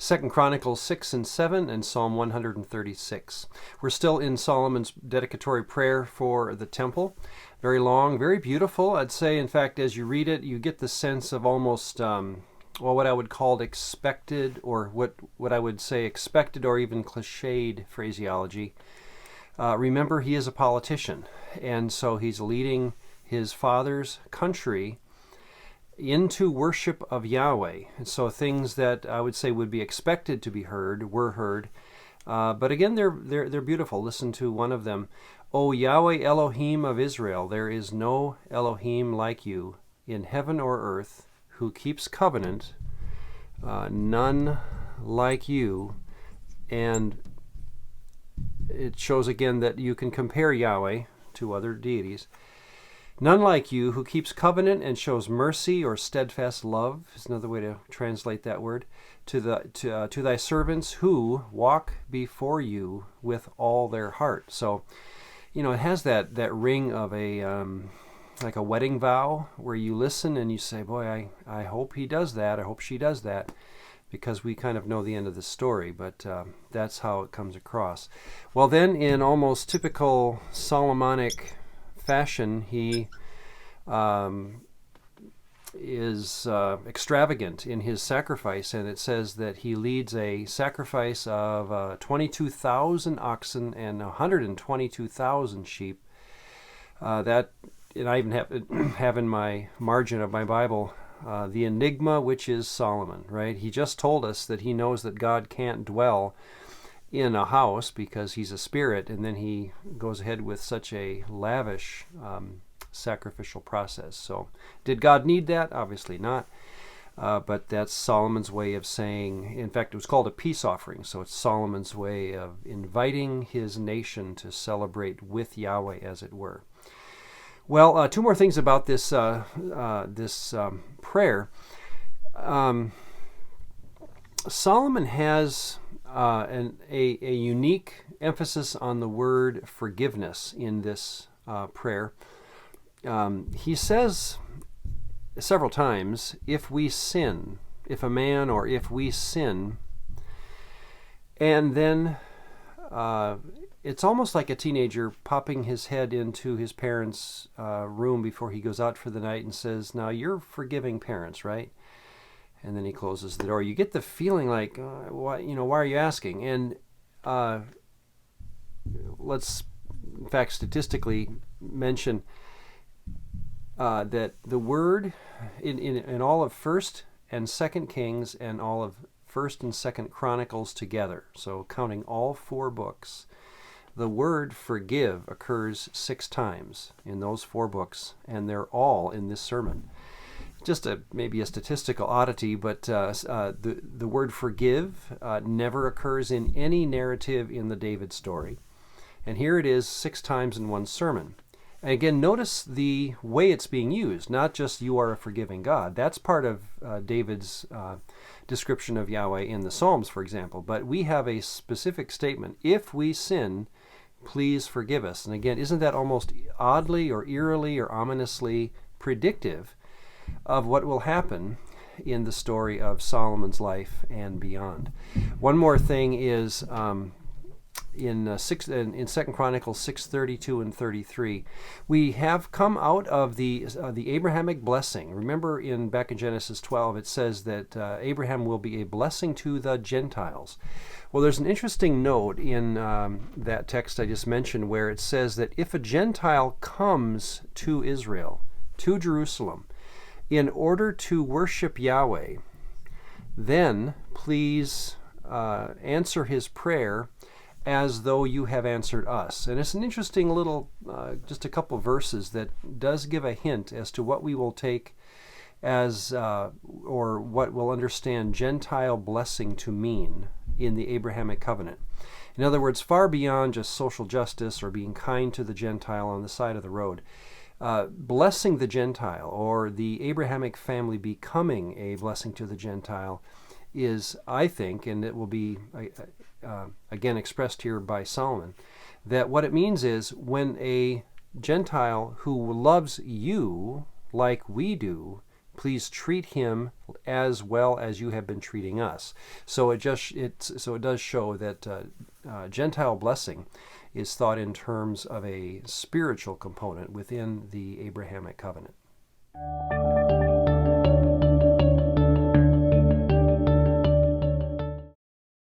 2 Chronicles 6 and 7, and Psalm 136. We're still in Solomon's dedicatory prayer for the temple. Very long, very beautiful. I'd say, in fact, as you read it, you get the sense of almost, what I would call expected, or what I would say expected or even cliched phraseology. Remember, he is a politician, and so he's leading his father's country into worship of Yahweh. And so things that I would say would be expected to be heard were heard. But again, they're beautiful. Listen to one of them. O Yahweh Elohim of Israel, there is no Elohim like you in heaven or earth, who keeps covenant, none like you. And it shows again that you can compare Yahweh to other deities. None like you, who keeps covenant and shows mercy or steadfast love, is another way to translate that word, to thy servants who walk before you with all their heart. So, it has that ring of like a wedding vow, where you listen and you say, boy, I hope he does that, I hope she does that, because we kind of know the end of the story, but that's how it comes across. Well, then, in almost typical Solomonic fashion, he is extravagant in his sacrifice, and it says that he leads a sacrifice of 22,000 oxen and 122,000 sheep. And I even have in my margin of my Bible the enigma, which is Solomon, right? He just told us that he knows that God can't dwell in a house because he's a spirit, and then he goes ahead with such a lavish sacrificial process. So did God need that? Obviously not. But that's Solomon's way of saying, in fact, it was called a peace offering. So it's Solomon's way of inviting his nation to celebrate with Yahweh, as it were. Well, two more things about this prayer. Solomon has a unique emphasis on the word forgiveness in this prayer. He says several times, if we sin, if a man or if we sin, and then it's almost like a teenager popping his head into his parents' room before he goes out for the night and says, now you're forgiving parents, right? And then he closes the door. You get the feeling like, why are you asking? And let's, in fact, statistically mention that the word in all of 1st and 2nd Kings and all of 1st and 2nd Chronicles together, so counting all 4 books, the word forgive occurs 6 times in those 4 books, and they're all in this sermon. Just maybe a statistical oddity, but the word forgive never occurs in any narrative in the David story. And here it is 6 times in one sermon. And again, notice the way it's being used, not just you are a forgiving God. That's part of David's description of Yahweh in the Psalms, for example. But we have a specific statement, if we sin, please forgive us. And again, isn't that almost oddly or eerily or ominously predictive of what will happen in the story of Solomon's life and beyond? One more thing is in 2 Chronicles 6:32 and 33, we have come out of the Abrahamic blessing. Remember, back in Genesis 12, it says that Abraham will be a blessing to the Gentiles. Well, there's an interesting note in that text I just mentioned, where it says that if a Gentile comes to Israel, to Jerusalem, in order to worship Yahweh, then please answer his prayer as though you have answered us. And it's an interesting little, just a couple verses that does give a hint as to what we will take as, or what we'll understand Gentile blessing to mean in the Abrahamic covenant. In other words, far beyond just social justice or being kind to the Gentile on the side of the road. Blessing the Gentile, or the Abrahamic family becoming a blessing to the Gentile, is, I think, and it will be again expressed here by Solomon, that what it means is when a Gentile who loves you like we do Please treat him as well as you have been treating us. So it does show that Gentile blessing is thought in terms of a spiritual component within the Abrahamic covenant.